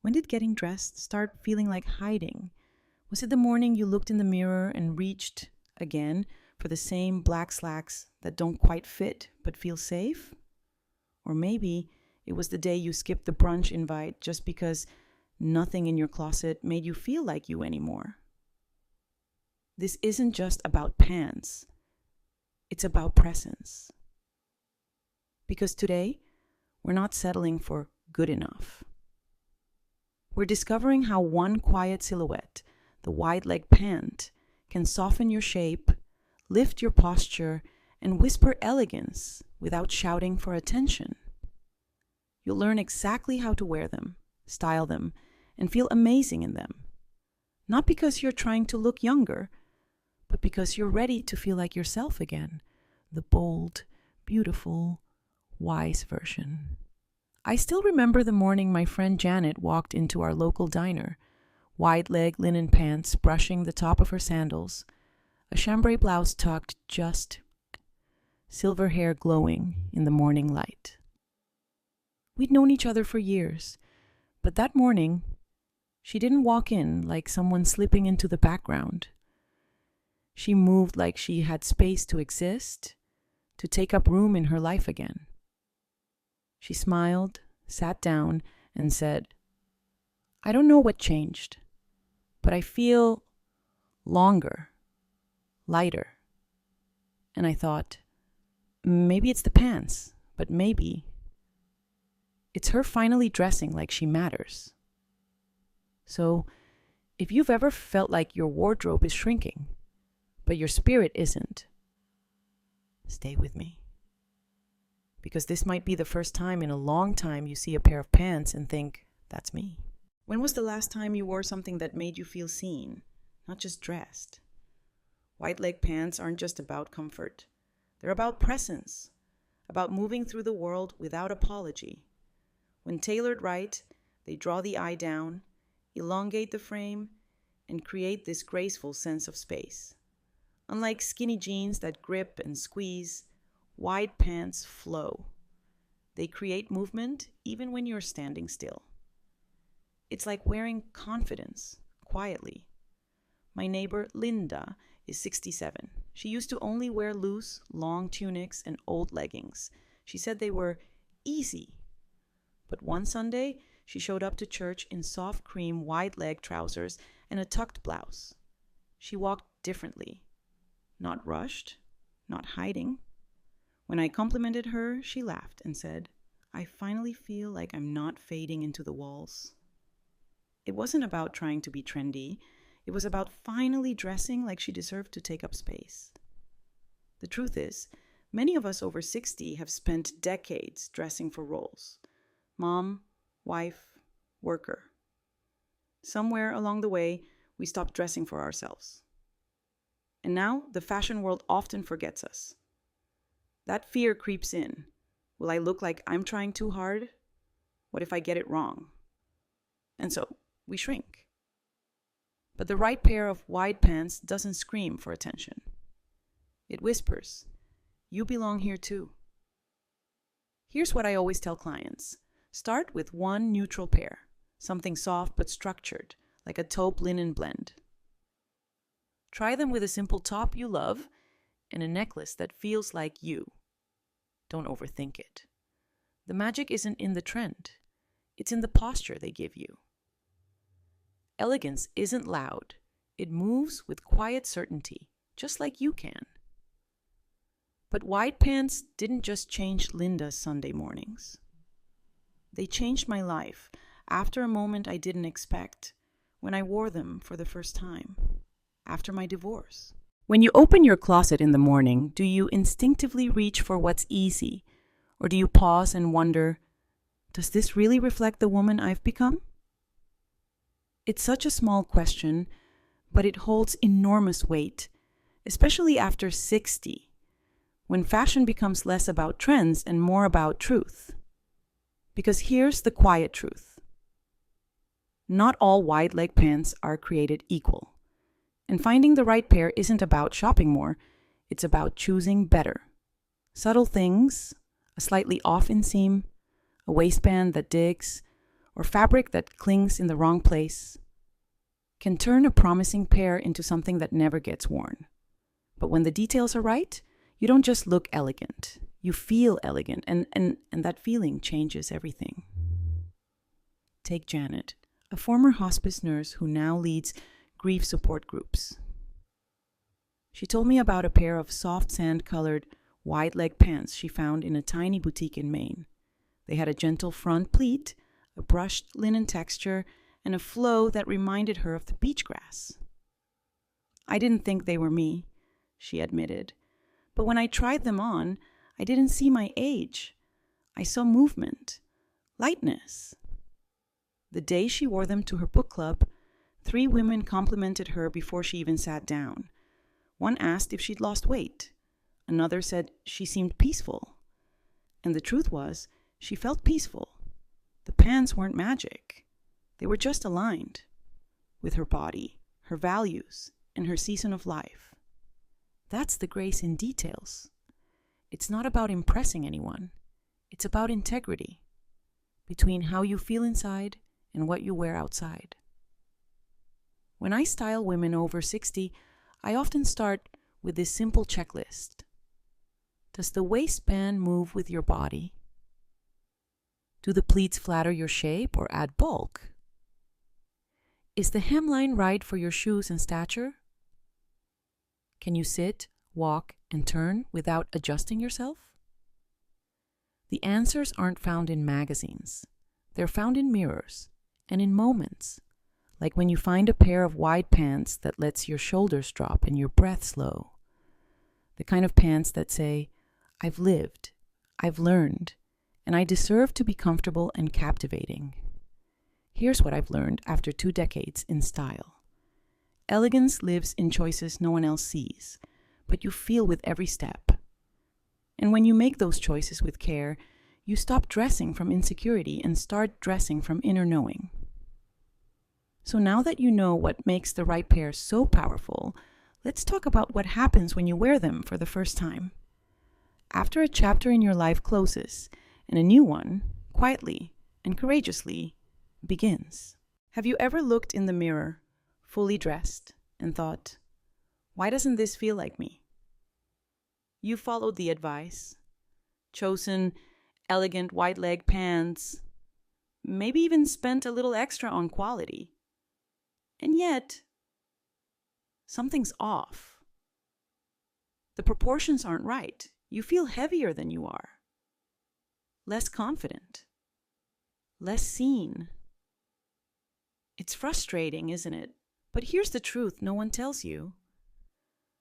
When did getting dressed start feeling like hiding? Was it the morning you looked in the mirror and reached again for the same black slacks that don't quite fit but feel safe? Or maybe it was the day you skipped the brunch invite just because nothing in your closet made you feel like you anymore. This isn't just about pants, it's about presence. Because today, we're not settling for good enough. We're discovering how one quiet silhouette, the wide leg pant, can soften your shape, lift your posture, and whisper elegance without shouting for attention. You'll learn exactly how to wear them, style them, and feel amazing in them. Not because you're trying to look younger, but because you're ready to feel like yourself again, the bold, beautiful, wise version. I still remember the morning my friend Janet walked into our local diner, wide-leg linen pants brushing the top of her sandals, a chambray blouse tucked just, silver hair glowing in the morning light. We'd known each other for years, but that morning, she didn't walk in like someone slipping into the background. She moved like she had space to exist, to take up room in her life again. She smiled, sat down, and said, "I don't know what changed, but I feel longer, lighter." And I thought, maybe it's the pants, but maybe it's her finally dressing like she matters. So, if you've ever felt like your wardrobe is shrinking, but your spirit isn't, stay with me. Because this might be the first time in a long time you see a pair of pants and think, that's me. When was the last time you wore something that made you feel seen, not just dressed? Wide leg pants aren't just about comfort. They're about presence, about moving through the world without apology. When tailored right, they draw the eye down, elongate the frame, and create this graceful sense of space. Unlike skinny jeans that grip and squeeze, wide pants flow. They create movement even when you're standing still. It's like wearing confidence quietly. My neighbor Linda is 67. She used to only wear loose, long tunics and old leggings. She said they were easy. But one Sunday, she showed up to church in soft cream wide-leg trousers and a tucked blouse. She walked differently. Not rushed, not hiding. When I complimented her, she laughed and said, "I finally feel like I'm not fading into the walls." It wasn't about trying to be trendy. It was about finally dressing like she deserved to take up space. The truth is, many of us over 60 have spent decades dressing for roles. Mom, wife, worker. Somewhere along the way, we stopped dressing for ourselves. And now, the fashion world often forgets us. That fear creeps in. Will I look like I'm trying too hard? What if I get it wrong? And so, we shrink. But the right pair of wide pants doesn't scream for attention. It whispers, "You belong here too." Here's what I always tell clients. Start with one neutral pair, something soft but structured, like a taupe linen blend. Try them with a simple top you love and a necklace that feels like you. Don't overthink it. The magic isn't in the trend. It's in the posture they give you. Elegance isn't loud. It moves with quiet certainty, just like you can. But wide pants didn't just change Linda's Sunday mornings. They changed my life after a moment I didn't expect, when I wore them for the first time, after my divorce. When you open your closet in the morning, do you instinctively reach for what's easy? Or do you pause and wonder, does this really reflect the woman I've become? It's such a small question, but it holds enormous weight, especially after 60, when fashion becomes less about trends and more about truth. Because here's the quiet truth. Not all wide leg pants are created equal. And finding the right pair isn't about shopping more, it's about choosing better. Subtle things, a slightly off inseam, a waistband that digs, or fabric that clings in the wrong place can turn a promising pair into something that never gets worn. But when the details are right, you don't just look elegant, you feel elegant, and that feeling changes everything. Take Janet, a former hospice nurse who now leads grief support groups. She told me about a pair of soft sand-colored, wide-leg pants she found in a tiny boutique in Maine. They had a gentle front pleat, a brushed linen texture, and a flow that reminded her of the beach grass. I didn't think they were me, she admitted. But when I tried them on, I didn't see my age. I saw movement, lightness. The day she wore them to her book club, 3 women complimented her before she even sat down. One asked if she'd lost weight. Another said she seemed peaceful. And the truth was, she felt peaceful. The pants weren't magic. They were just aligned with her body, her values, and her season of life. That's the grace in details. It's not about impressing anyone. It's about integrity between how you feel inside and what you wear outside. When I style women over 60, I often start with this simple checklist. Does the waistband move with your body? Do the pleats flatter your shape or add bulk? Is the hemline right for your shoes and stature? Can you sit, walk, and turn without adjusting yourself? The answers aren't found in magazines. They're found in mirrors and in moments, like when you find a pair of wide pants that lets your shoulders drop and your breath slow. The kind of pants that say, I've lived, I've learned, and I deserve to be comfortable and captivating. Here's what I've learned after 2 decades in style. Elegance lives in choices no one else sees, but you feel with every step. And when you make those choices with care, you stop dressing from insecurity and start dressing from inner knowing. So now that you know what makes the right pair so powerful, let's talk about what happens when you wear them for the first time. After a chapter in your life closes and a new one, quietly and courageously, begins. Have you ever looked in the mirror, fully dressed, and thought, why doesn't this feel like me? You followed the advice, chosen elegant wide leg pants, maybe even spent a little extra on quality. And yet, something's off. The proportions aren't right. You feel heavier than you are, less confident, less seen. It's frustrating, isn't it? But here's the truth no one tells you.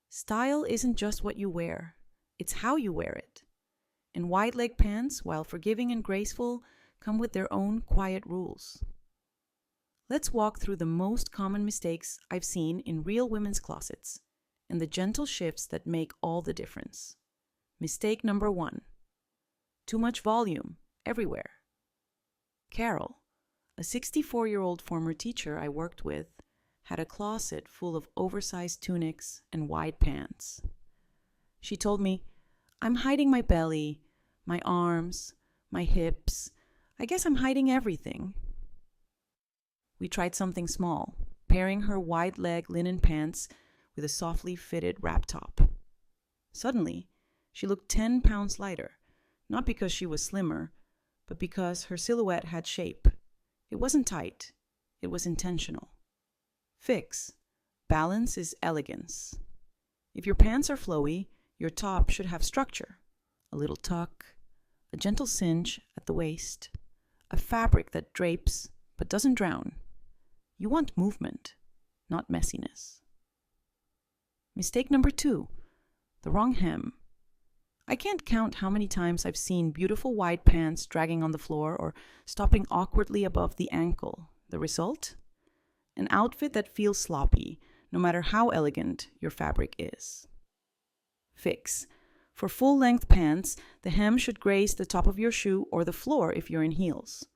Style isn't just what you wear, it's how you wear it. And wide leg pants, while forgiving and graceful, come with their own quiet rules. Let's walk through the most common mistakes I've seen in real women's closets and the gentle shifts that make all the difference. Mistake number 1. Too much volume everywhere. Carol, a 64-year-old former teacher I worked with, had a closet full of oversized tunics and wide pants. She told me, I'm hiding my belly, my arms, my hips. I guess I'm hiding everything. We tried something small, pairing her wide leg linen pants with a softly fitted wrap top. Suddenly, she looked 10 pounds lighter, not because she was slimmer, but because her silhouette had shape. It wasn't tight, it was intentional. Fix. Balance is elegance. If your pants are flowy, your top should have structure. A little tuck, a gentle cinch at the waist, a fabric that drapes but doesn't drown. You want movement, not messiness. Mistake number 2, the wrong hem. I can't count how many times I've seen beautiful wide pants dragging on the floor or stopping awkwardly above the ankle. The result? An outfit that feels sloppy, no matter how elegant your fabric is. Fix. For full-length pants, the hem should graze the top of your shoe or the floor if you're in heels.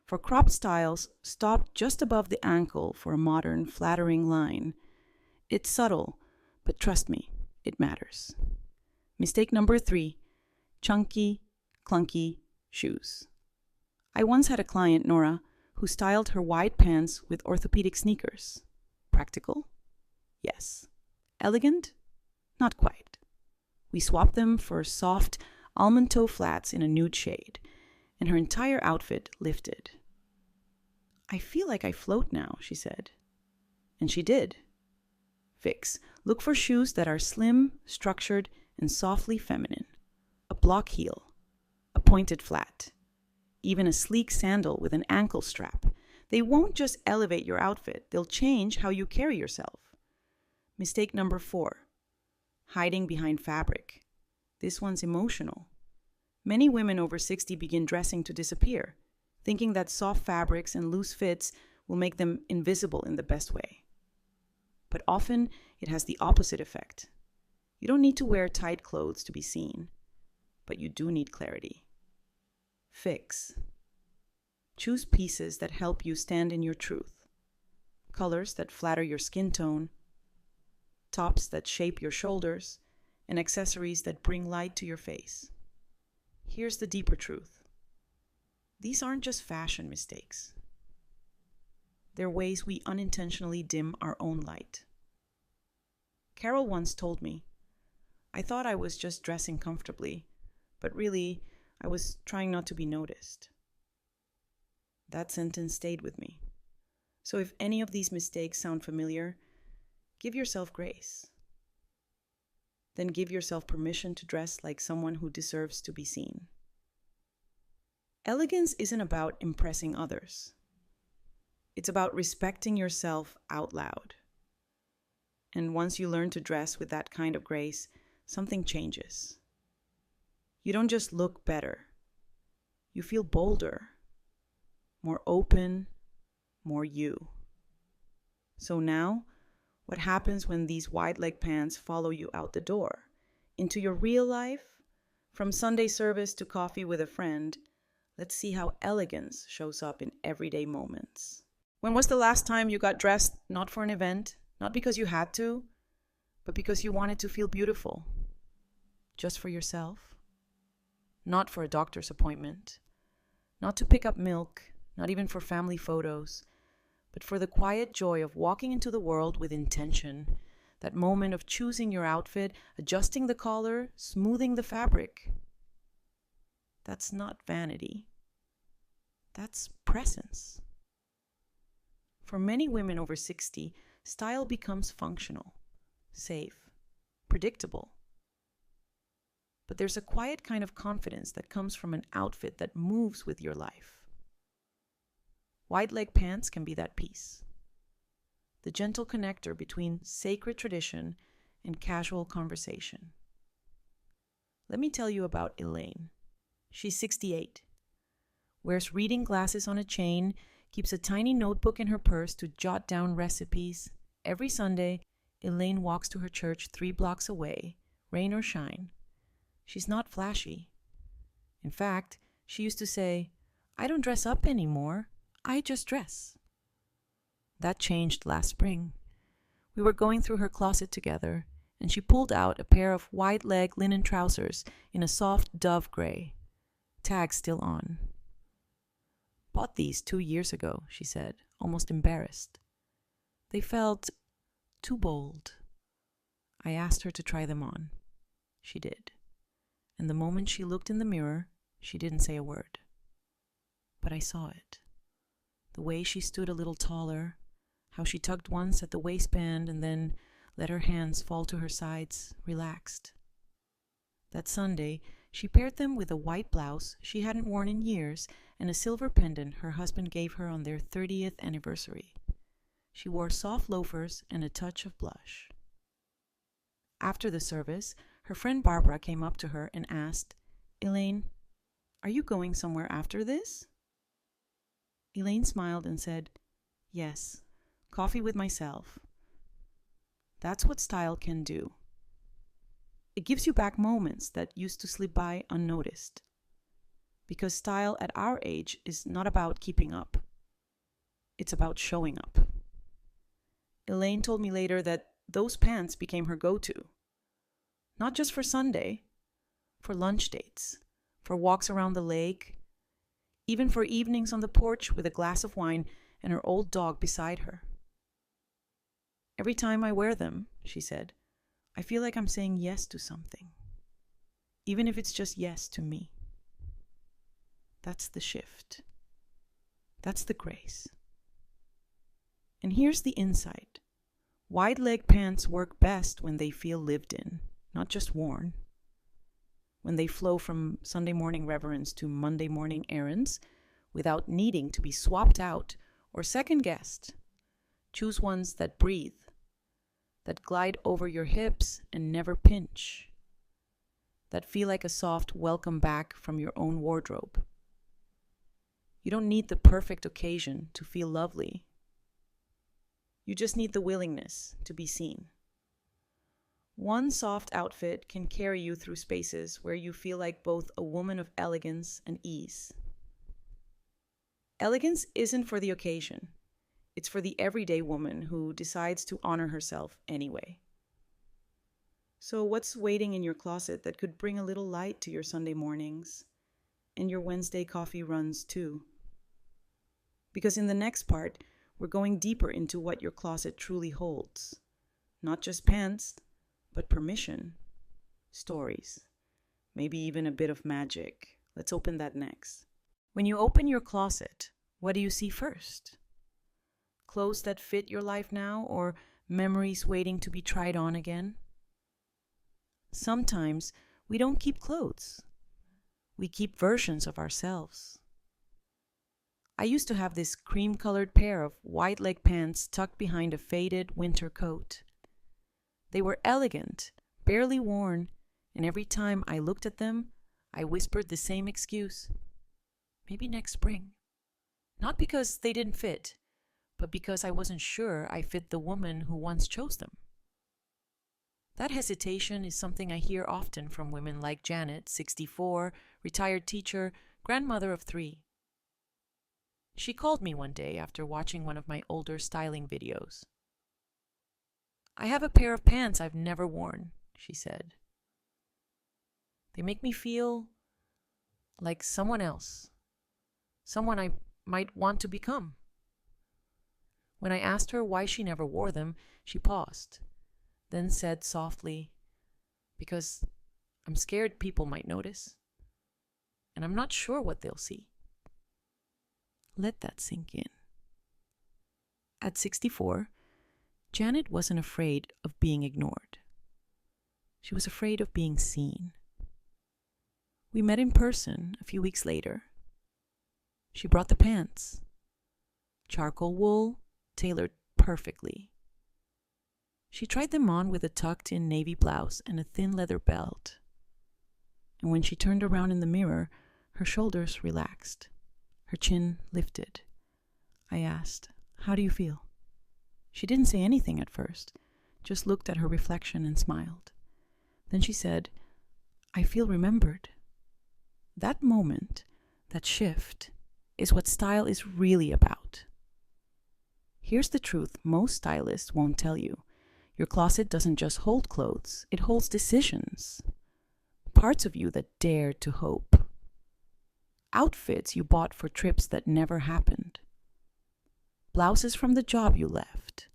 For cropped styles, stop just above the ankle for a modern, flattering line. It's subtle, but trust me, it matters. Mistake number 3, chunky, clunky shoes. I once had a client, Nora, who styled her wide pants with orthopedic sneakers. Practical? Yes. Elegant? Not quite. We swapped them for soft almond toe flats in a nude shade, and her entire outfit lifted. I feel like I float now, she said. And she did. Fix. Look for shoes that are slim, structured, and softly feminine. A block heel, a pointed flat, even a sleek sandal with an ankle strap. They won't just elevate your outfit, they'll change how you carry yourself. Mistake number 4, hiding behind fabric. This one's emotional. Many women over 60 begin dressing to disappear, thinking that soft fabrics and loose fits will make them invisible in the best way. But often, it has the opposite effect. You don't need to wear tight clothes to be seen, but you do need clarity. Fix. Choose pieces that help you stand in your truth. Colors that flatter your skin tone, tops that shape your shoulders, and accessories that bring light to your face. Here's the deeper truth. These aren't just fashion mistakes. They're ways we unintentionally dim our own light. Carol once told me, I thought I was just dressing comfortably, but really, I was trying not to be noticed. That sentence stayed with me. So if any of these mistakes sound familiar, give yourself grace. Then give yourself permission to dress like someone who deserves to be seen. Elegance isn't about impressing others. It's about respecting yourself out loud. And once you learn to dress with that kind of grace, something changes. You don't just look better. You feel bolder, more open, more you. So now, what happens when these wide leg pants follow you out the door? Into your real life? From Sunday service to coffee with a friend, let's see how elegance shows up in everyday moments. When was the last time you got dressed not for an event, not because you had to, but because you wanted to feel beautiful? Just for yourself? Not for a doctor's appointment. Not to pick up milk, not even for family photos, but for the quiet joy of walking into the world with intention. That moment of choosing your outfit, adjusting the collar, smoothing the fabric. That's not vanity. That's presence. For many women over 60, style becomes functional, safe, predictable. But there's a quiet kind of confidence that comes from an outfit that moves with your life. Wide leg pants can be that piece. The gentle connector between sacred tradition and casual conversation. Let me tell you about Elaine. She's 68, wears reading glasses on a chain, keeps a tiny notebook in her purse to jot down recipes. Every Sunday, Elaine walks to her church 3 blocks away, rain or shine. She's not flashy. In fact, she used to say, I don't dress up anymore, I just dress. That changed last spring. We were going through her closet together, and she pulled out a pair of wide-leg linen trousers in a soft dove gray, tag still on. Bought these 2 years ago, she said, almost embarrassed. They felt too bold. I asked her to try them on. She did. And the moment she looked in the mirror, she didn't say a word. But I saw it. The way she stood a little taller, how she tugged once at the waistband and then let her hands fall to her sides, relaxed. That Sunday, she paired them with a white blouse she hadn't worn in years and a silver pendant her husband gave her on their 30th anniversary. She wore soft loafers and a touch of blush. After the service, her friend Barbara came up to her and asked, Elaine, are you going somewhere after this? Elaine smiled and said, yes, coffee with myself. That's what style can do. It gives you back moments that used to slip by unnoticed. Because style at our age is not about keeping up. It's about showing up. Elaine told me later that those pants became her go-to. Not just for Sunday, for lunch dates, for walks around the lake, even for evenings on the porch with a glass of wine and her old dog beside her. Every time I wear them, she said, I feel like I'm saying yes to something, even if it's just yes to me. That's the shift. That's the grace. And here's the insight. Wide leg pants work best when they feel lived in, not just worn. When they flow from Sunday morning reverence to Monday morning errands without needing to be swapped out or second guessed. Choose ones that breathe, that glide over your hips and never pinch, that feel like a soft welcome back from your own wardrobe. You don't need the perfect occasion to feel lovely. You just need the willingness to be seen. One soft outfit can carry you through spaces where you feel like both a woman of elegance and ease. Elegance isn't for the occasion. It's for the everyday woman who decides to honor herself anyway. So what's waiting in your closet that could bring a little light to your Sunday mornings and your Wednesday coffee runs too? Because in the next part, we're going deeper into what your closet truly holds. Not just pants, but permission, stories, maybe even a bit of magic. Let's open that next. When you open your closet, what do you see first? Clothes that fit your life now, or memories waiting to be tried on again? Sometimes we don't keep clothes. We keep versions of ourselves. I used to have this cream-colored pair of wide leg pants tucked behind a faded winter coat. They were elegant, barely worn, and every time I looked at them, I whispered the same excuse. Maybe next spring. Not because they didn't fit, but because I wasn't sure I fit the woman who once chose them. That hesitation is something I hear often from women like Janet, 64, retired teacher, grandmother of 3. She called me one day after watching one of my older styling videos. I have a pair of pants I've never worn, she said. They make me feel like someone else, someone I might want to become. When I asked her why she never wore them, she paused, then said softly, because I'm scared people might notice, and I'm not sure what they'll see. Let that sink in. At 64, Janet wasn't afraid of being ignored. She was afraid of being seen. We met in person a few weeks later. She brought the pants. Charcoal wool, tailored perfectly. She tried them on with a tucked-in navy blouse and a thin leather belt. And when she turned around in the mirror, her shoulders relaxed. Her chin lifted. I asked, "How do you feel?" She didn't say anything at first, just looked at her reflection and smiled. Then she said, "I feel remembered." That moment, that shift, is what style is really about. Here's the truth most stylists won't tell you. Your closet doesn't just hold clothes, it holds decisions. Parts of you that dared to hope. Outfits you bought for trips that never happened. Blouses from the job you left.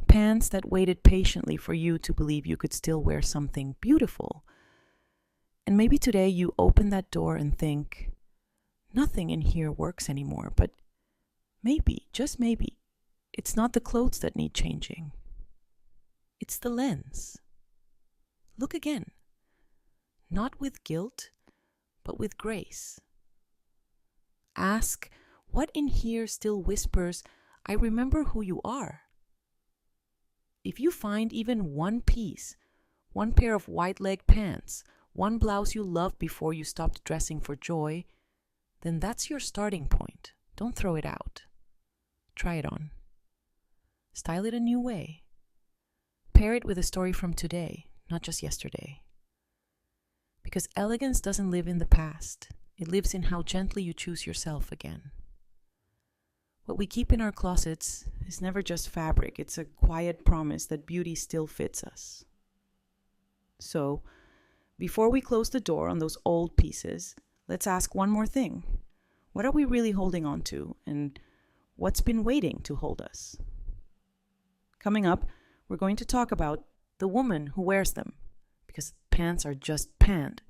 Pants that waited patiently for you to believe you could still wear something beautiful. And maybe today you open that door and think, nothing in here works anymore, but maybe, just maybe, it's not the clothes that need changing. It's the lens. Look again. Not with guilt, but with grace. Ask, what in here still whispers, I remember who you are? If you find even one piece, one pair of wide leg pants, one blouse you loved before you stopped dressing for joy, then that's your starting point. Don't throw it out. Try it on. Style it a new way. Pair it with a story from today, not just yesterday. Because elegance doesn't live in the past. It lives in how gently you choose yourself again. What we keep in our closets is never just fabric. It's a quiet promise that beauty still fits us. So, before we close the door on those old pieces, let's ask one more thing. What are we really holding on to, and what's been waiting to hold us? Coming up, we're going to talk about the woman who wears them, because pants are just panned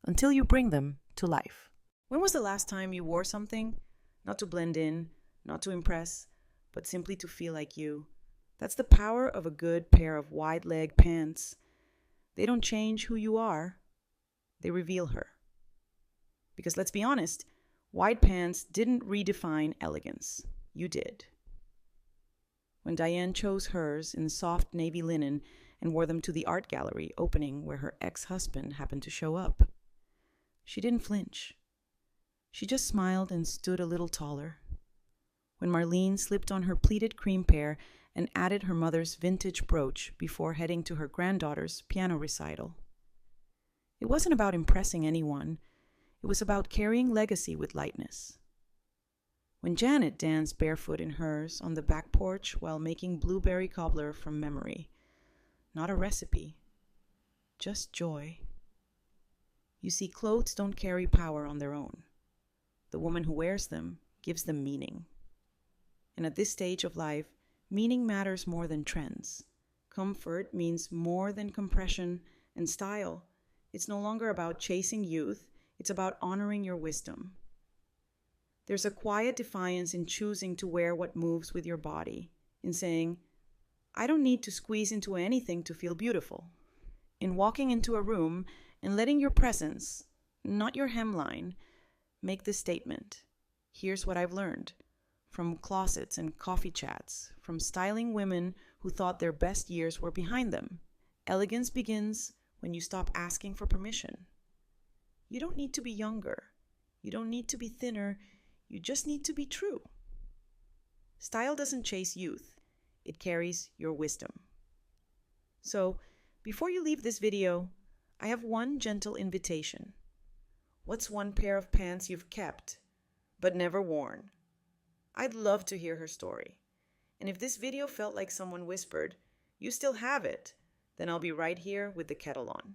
until you bring them to life. When was the last time you wore something? Not to blend in, not to impress, but simply to feel like you. That's the power of a good pair of wide-leg pants. They don't change who you are, they reveal her. Because let's be honest, wide pants didn't redefine elegance. You did. When Diane chose hers in soft navy linen and wore them to the art gallery opening where her ex-husband happened to show up, she didn't flinch. She just smiled and stood a little taller. When Marlene slipped on her pleated cream pair and added her mother's vintage brooch before heading to her granddaughter's piano recital. It wasn't about impressing anyone. It was about carrying legacy with lightness. When Janet danced barefoot in hers on the back porch while making blueberry cobbler from memory. Not a recipe, just joy. You see, clothes don't carry power on their own. The woman who wears them gives them meaning. And at this stage of life, meaning matters more than trends. Comfort means more than compression and style. It's no longer about chasing youth, it's about honoring your wisdom. There's a quiet defiance in choosing to wear what moves with your body, in saying, I don't need to squeeze into anything to feel beautiful. In walking into a room and letting your presence, not your hemline, make the statement. Here's what I've learned. From closets and coffee chats, from styling women who thought their best years were behind them. Elegance begins when you stop asking for permission. You don't need to be younger. You don't need to be thinner. You just need to be true. Style doesn't chase youth. It carries your wisdom. So, before you leave this video, I have one gentle invitation. What's one pair of pants you've kept, but never worn? I'd love to hear her story. And if this video felt like someone whispered, you still have it, then I'll be right here with the kettle on.